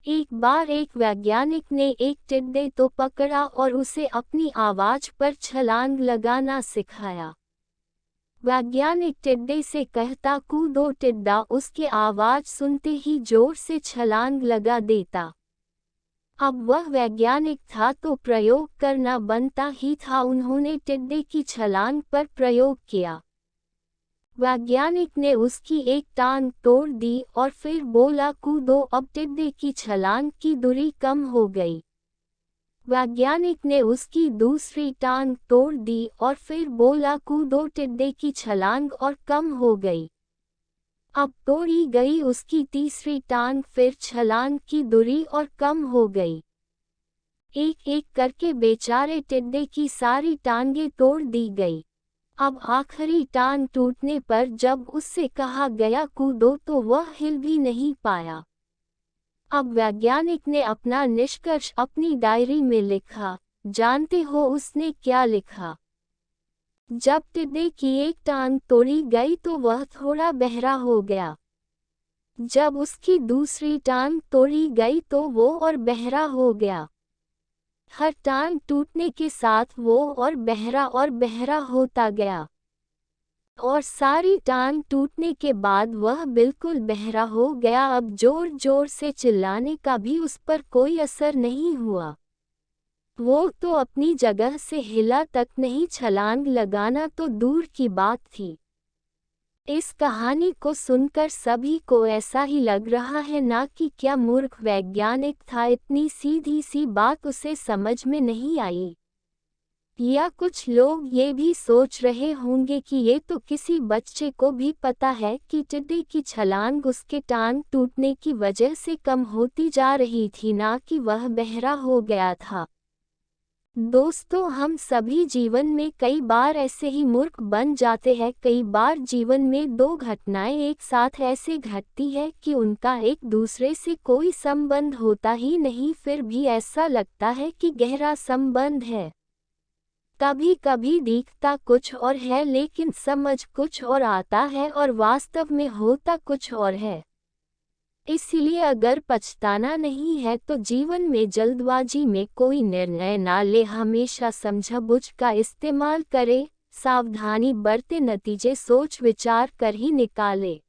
एक बार एक वैज्ञानिक ने एक टिड्डे तो पकड़ा और उसे अपनी आवाज पर छलांग लगाना सिखाया। वैज्ञानिक टिड्डे से कहता कूदो, टिड्डा उसके आवाज सुनते ही जोर से छलांग लगा देता। अब वह वैज्ञानिक था तो प्रयोग करना बनता ही था। उन्होंने टिड्डे की छलांग पर प्रयोग किया। वैज्ञानिक ने उसकी एक टांग तोड़ दी और फिर बोला कूदो। अब टिड्डे की छलांग की दूरी कम हो गई। वैज्ञानिक ने उसकी दूसरी टांग तोड़ दी और फिर बोला कूदो। टिड्डे की छलांग और कम हो गई। अब तोड़ी गई उसकी तीसरी टांग, फिर छलांग की दूरी और कम हो गई। एक एक करके बेचारे टिड्डे की सारी टांगें तोड़ दी गई। अब आखिरी टांग टूटने पर जब उससे कहा गया कूदो तो वह हिल भी नहीं पाया। अब वैज्ञानिक ने अपना निष्कर्ष अपनी डायरी में लिखा। जानते हो उसने क्या लिखा? जब टिड्डे की एक टांग तोड़ी गई तो वह थोड़ा बहरा हो गया। जब उसकी दूसरी टांग तोड़ी गई तो वो और बहरा हो गया। हर टांग टूटने के साथ वो और बहरा होता गया। और सारी टांग टूटने के बाद वह बिल्कुल बहरा हो गया। अब जोर जोर से चिल्लाने का भी उस पर कोई असर नहीं हुआ। वो तो अपनी जगह से हिला तक नहीं, छलांग लगाना तो दूर की बात थी। इस कहानी को सुनकर सभी को ऐसा ही लग रहा है ना कि क्या मूर्ख वैज्ञानिक था, इतनी सीधी सी बात उसे समझ में नहीं आई। या कुछ लोग ये भी सोच रहे होंगे कि ये तो किसी बच्चे को भी पता है कि टिड्डे की छलांग उसके टांग टूटने की वजह से कम होती जा रही थी, ना कि वह बहरा हो गया था। दोस्तों, हम सभी जीवन में कई बार ऐसे ही मूर्ख बन जाते हैं। कई बार जीवन में दो घटनाएं एक साथ ऐसे घटती है कि उनका एक दूसरे से कोई संबंध होता ही नहीं, फिर भी ऐसा लगता है कि गहरा संबंध है। कभी कभी दिखता कुछ और है लेकिन समझ कुछ और आता है और वास्तव में होता कुछ और है। इसलिए अगर पछताना नहीं है तो जीवन में जल्दबाजी में कोई निर्णय ना ले, हमेशा समझ-बूझ का इस्तेमाल करें, सावधानी बरते, नतीजे सोच विचार कर ही निकाले।